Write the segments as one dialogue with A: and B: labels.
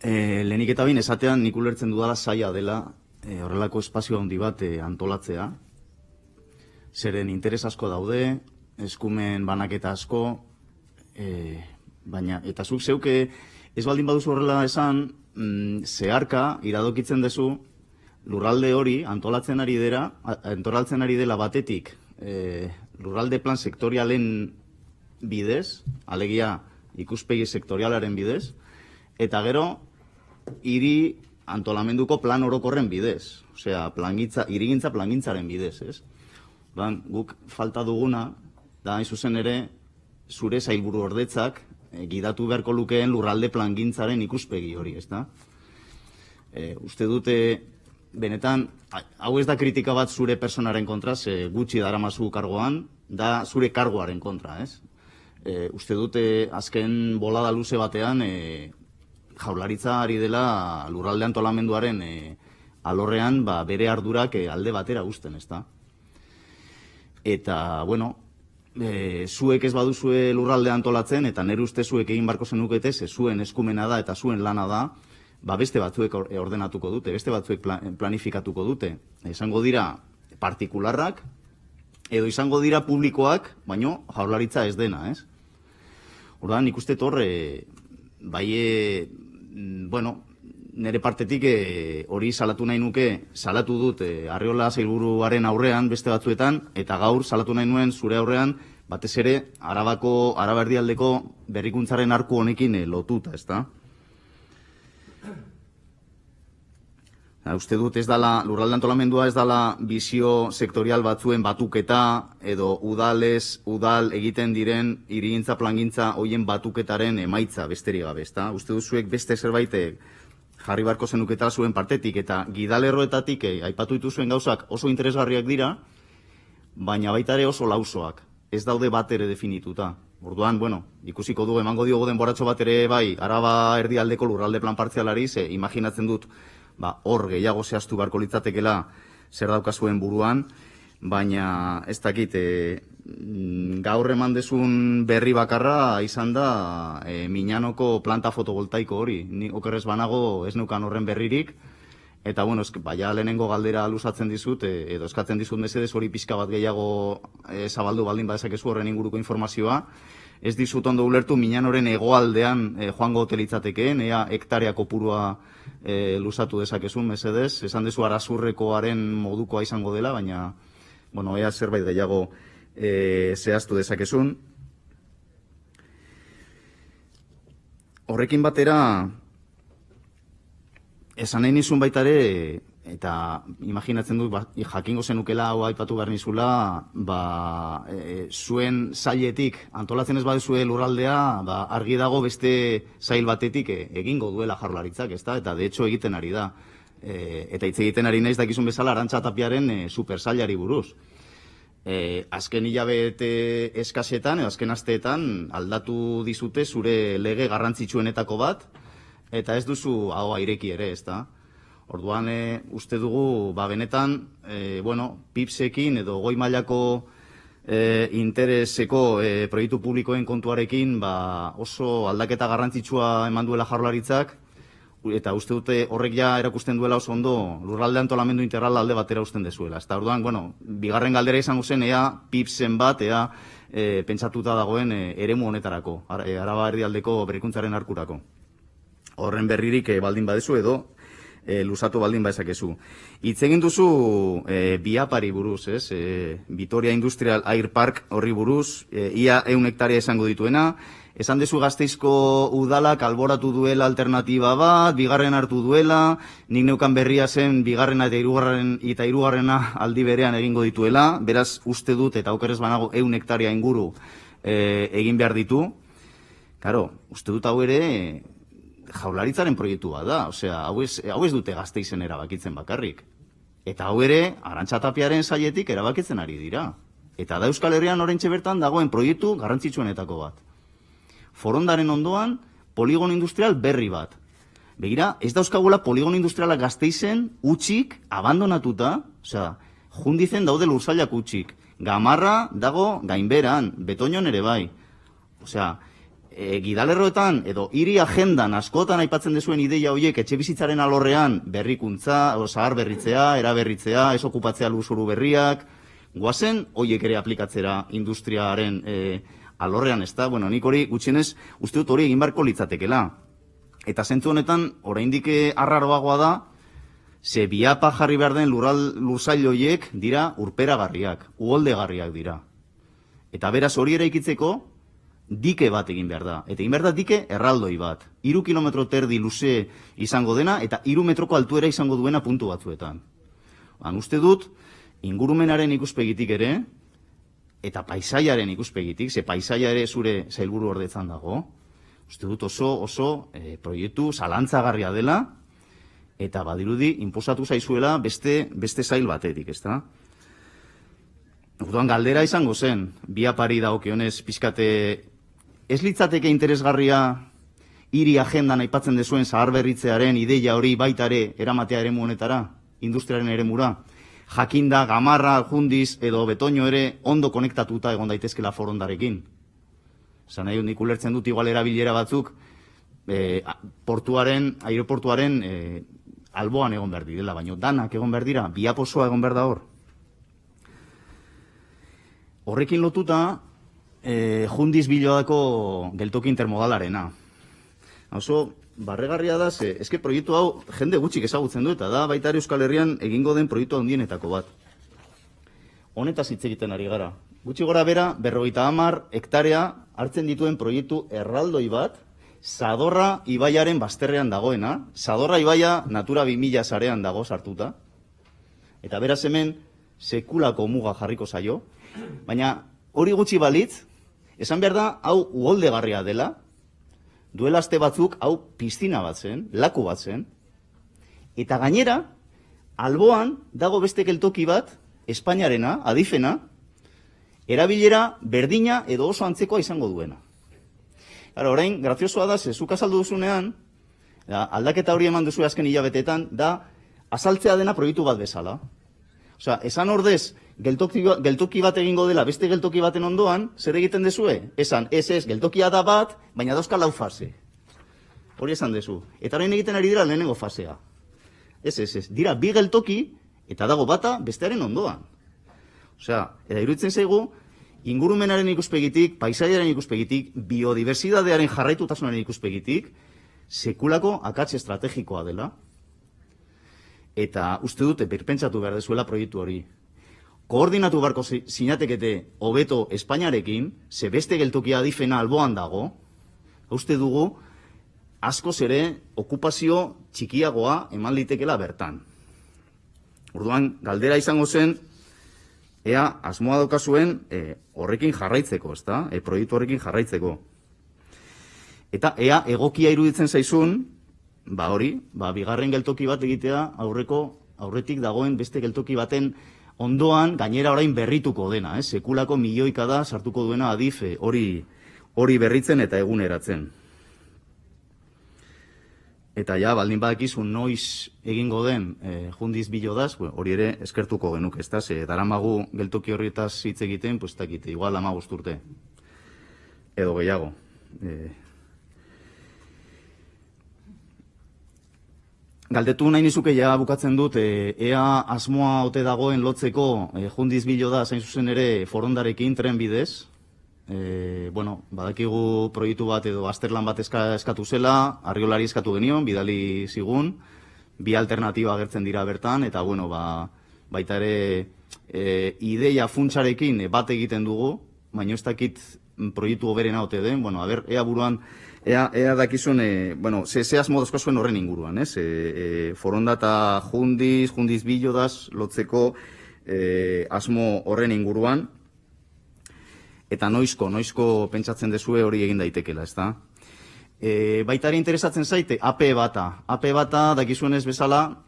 A: Lehenik eta behin esatean nik ulertzen dudala zaila dela horrelako espazio handi bat antolatzea. Zeren interes asko daude, eskumen banaketa asko, baina eta zuk zeuke ez baldin baduzu horrela esan, zeharka iradokitzen duzu lurralde hori antolatzen ari dela batetik lurralde plan sektorialen bidez, alegia ikuspegi sektorialaren bidez, eta gero hiri antolamenduko plan orokorren bidez, osea, hirigintza plangintzaren bidez, ez? Guk falta duguna, da hain zuzen ere, zure sailburu ordetzak gidatu beharko lukeen lurralde plangintzaren ikuspegi hori, ez da? Uste dute, benetan, hau ez da kritika bat zure personaren kontra, ze gutxi daramazu kargoan, da zure kargoaren kontra, ez? Uste dute, azken bolada luze batean, Jaurlaritza ari dela lurralde antolamenduaren alorrean bere ardurak alde batera uzten, ez da? Eta, bueno, zuek ez baduzue lurralde antolatzen, eta nire uste zuek egin barko zenukete, ze zuen eskumena da eta zuen lana da, beste batzuek ordenatuko dute, beste batzuek planifikatuko dute. Izango dira partikularrak, edo izango dira publikoak, baino Jaurlaritza ez dena, ez? Orduan, nik uste torre, bueno, nire partetik hori salatu nahi nuke, salatu dut Arriola sailburuaren aurrean beste batzuetan, eta gaur salatu nahi nuen zure aurrean, batez ere, Araba Erdialdeko berrikuntzaren arku honekin lotuta, ez da? Uste dut ez dala, lurralde antolamendua ez dala bizio sektorial batzuen batuketa edo udal egiten diren hirigintza plangintza hoien batuketaren emaitza besterik gabe, ezta? Uste dut zuek beste zerbait jarri barko zenuketara zuen partetik eta gidalerroetatik aipatu dituzuen gauzak oso interesgarriak dira, baina baita ere oso lausoak, ez daude bat ere definituta. Orduan, bueno, ikusiko du, emango diogu denboratxo bat ere bai, Araba Erdialdeko lurralde plan partzialari, ze imaginatzen dut, hor gehiago zehaztu beharko litzatekela zer daukazuen buruan, baina ez dakit, gaur eman dezun berri bakarra izan da Miñanoko planta fotovoltaiko hori. Ni okerrez banago ez neukan horren berririk, eta bueno, baina lehenengo galdera luzatzen dizut, edo eskatzen dizut mesedez hori pixka bat gehiago zabaldu baldin badezakezu horren inguruko informazioa. Ez dizut ondo ulertu Miñanoren hegoaldean joango hotelitzatekeen, ea hektarea kopurua luzatu dezakezun, mesedez. Esan dezu Arazurrekoaren modukoa izango dela, baina, bueno, ea zerbait gehiago zehaztu dezakezun. Horrekin batera, esan nahi nizun baita ere, eta imaginatzen dut, jakingo zenukela hau aipatu behar nizula, zuen sailetik antolatzen ez baduzue lurraldea, argi dago beste sail batetik egingo duela Jaurlaritzak, ezta? Eta de hecho egiten ari da. Eta hitz egiten ari naiz dakizun bezala Arantxa Tapiaren supersailari buruz. Azken hilabete eskasetan, azken asteetan aldatu dizute zure lege garrantzitsuenetako bat, eta ez duzu hau ireki ere, ezta? Orduan, uste dugu, benetan, PIPSekin edo goi mailako intereseko proiektu publikoen kontuarekin oso aldaketa garrantzitsua eman duela Jaurlaritzak, eta uste dute horrek ja erakusten duela oso ondo lurralde antolamendu integral alde batera usten dezuela. Eta orduan, bigarren galdera izango zen, ea PIPSen bat, ea pentsatuta dagoen eremu honetarako, Araba Erdialdeko berrikuntzaren arkurako. Horren berririk baldin badezu edo, luzatu baldin baezakezu. Hitz egin duzu biapari buruz, ez? Vitoria Industrial Air Park horri buruz, ia 100 hektaria izango dituena. Esan dezu Gasteizko udalak alboratu duela alternatiba bat, bigarren hartu duela, nik neukan berria zen bigarrena eta hirugarrena aldi berean egingo dituela, beraz uste dut eta okerrez banago 100 hektaria inguru egin behar ditu. Karo, uste dut hau ere Jaurlaritzaren proiektua da, osea, hau ez dute Gasteizen erabakitzen bakarrik. Eta hau ere, Arantxa Tapiaren sailetik erabakitzen ari dira. Eta da Euskal Herrian oraintxe bertan dagoen proiektu garrantzitsuenetako bat. Forondaren ondoan, poligono industrial berri bat. Begira, ez dauzkagula poligono industriala Gasteizen utxik, abandonatuta, osea, jundizen daude lursailak utxik. Gamarra dago gainberan, Betoñon ere bai. Osea, gidalerroetan edo hiri agendan askotan aipatzen dezuen ideia horiek etxe bizitzaren alorrean berrikuntza, zahar berritzea, eraberritzea, ez okupatzea lurzoru berriak, goazen horiek ere aplikatzera industriaren alorrean, ez da? Bueno, nik hori gutxienez uste dut hori egin beharko litzatekela. Eta zentzu honetan, oraindik arraroagoa da, ze biapa jarri behar den lursail horiek dira urperagarriak, uholdegarriak dira. Eta beraz hori eraikitzeko, dike bat egin behar da. Eta egin behar da dike erraldoi bat. 3 kilometro terdi luze izango dena eta 3 metroko altuera izango duena puntu batzuetan. Uste dut, ingurumenaren ikuspegitik ere, eta paisaiaren ikuspegitik, ze paisaia ere zure sailburu ordetzan dago, uste dut oso proiektu zalantzagarria dela, eta badirudi inposatu zaizuela beste sail batetik, ezta? Orduan galdera izango zen, biapari dagokionez pixkate ez litzateke interesgarria hiri agendan aipatzen dezuen zaharberritzearen ideia hori baita ere eramatea eremu honetara, industriaren eremura. Jakinda, Gamarra, Jundiz edo Betoño ere ondo konektatuta egon daitezkela forondarekin. Zan nahi, nik ulertzen dut igual erabilera batzuk aireportuaren alboan egon behar direla, baina danak egon behar dira, biaposoa egon behar da hor. Horrekin lotuta, Jundiz Bilodako geltoki intermodalarena. Oso, barregarria da, eske proiektu hau jende gutxik ezagutzen du, eta da baita ere Euskal Herrian egingo den proiektu handienetako bat. Honetaz hitz egiten ari gara. Gutxi gora bera, 50 hektarea hartzen dituen proiektu erraldoi bat, Zadorra ibaiaren bazterrean dagoena, Zadorra ibaia Natura 2000 sarean dago sartuta, eta beraz hemen sekulako muga jarriko zaio, baina hori gutxi balitz, esan behar da, hau uholdegarria dela, duela aste batzuk, hau piztina bat zen, laku bat zen, eta gainera, alboan dago beste geltoki bat, Espainiarena, adifena, erabilera berdina edo oso antzekoa izango duena. Orain, graziosoa da, zuk azaldu duzunean, aldaketa hori eman duzu azken hilabetetan, da azaltzea dena proiektu bat bezala. Osea, esan ordez, geltoki bat egingo dela beste geltoki baten ondoan, zer egiten dezue? Esan, ez, geltokia da bat, baina dauzka 4 fase. Hori esan dezu. Eta orain egiten ari dira lehenengo fasea. Ez, dira 2 geltoki, eta dago bata bestearen ondoan. Osea, eta iruditzen zaigu, ingurumenaren ikuspegitik, paisaiaren ikuspegitik, biodibertsitatearen jarraitutasunaren ikuspegitik, sekulako akats estrategikoa dela. Eta uste dute birpentsatu behar dezuela proiektu hori. Koordinatu beharko sinatekete hobeto Espainiarekin, ze beste geltokia adifena alboan dago, uste dugu askoz ere okupazio txikiagoa eman litekela bertan. Orduan, galdera izango zen, ea asmoa daukazuen horrekin jarraitzeko, ezta? Proiektu horrekin jarraitzeko. Eta ea egokia iruditzen zaizun, bigarren geltoki bat egitea aurretik dagoen beste geltoki baten ondoan gainera orain berrituko dena, sekulako milioika da sartuko duena adif hori berritzen eta eguneratzen. Eta ja, baldin badakizu noiz egingo den Jundiz Bilodaz, hori ere eskertuko genuke, ezta? Daramagu geltoki horretaz hitz egiten, pues dakite, igual 15 urte. Edo gehiago. Galdetu nahi nizuke ja bukatzen dut, ea asmoa ote dagoen lotzeko Jundiz Bilodaz hain zuzen ere forondarekin tren bidez. Badakigu proiektu bat edo azterlan bat eskatu zela, Arriolari eskatu genion, bidali zigun, 2 alternatiba agertzen dira bertan, eta baita ere ideia funtsarekin bat egiten dugu, baina ez dakit proiektu hoberena ote den, ea buruan, ea dakizun, ze asmo dozko zuen horren inguruan, Foronda eta Jundiz Bilodaz lotzeko asmo horren inguruan, eta noizko pentsatzen dezue hori egin daitekela, ezta? Baita ere interesatzen zaite, AP bata, dakizuenez bezala,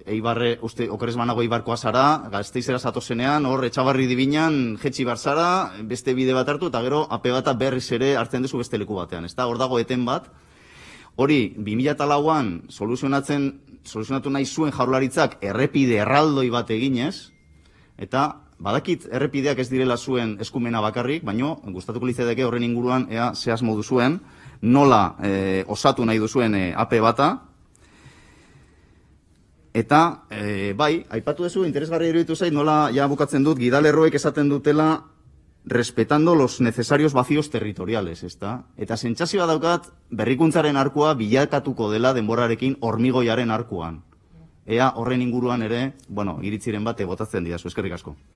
A: Eibarre, okerez banago Eibarkoa zara, Gasteizera zatozenean, hor Etxabarri dibinan, jetxi bar zara, beste bide bat hartu, eta gero AP bata berriz ere hartzen duzu beste leku batean, ezta? Hor dago eten bat, hori 2004an soluzionatu nahi zuen Jaurlaritzak errepide erraldoi bat eginez, eta badakit errepideak ez direla zuen eskumena bakarrik, baino gustatuko litzaidake horren inguruan ea ze asmo duzuen, nola osatu nahi duzuen AP bata. Eta, bai, aipatu duzu, interesgarria iruditu zait, nola, ja bukatzen dut, gidalerroek esaten dutela, respetando los necesarios vacíos territoriales, ezta? Eta sentsazioa daukat, berrikuntzaren arkua bilakatuko dela denborarekin hormigoiaren arkuan. Ea horren inguruan ere, iritziren bate botatzen didazu, eskerrik asko.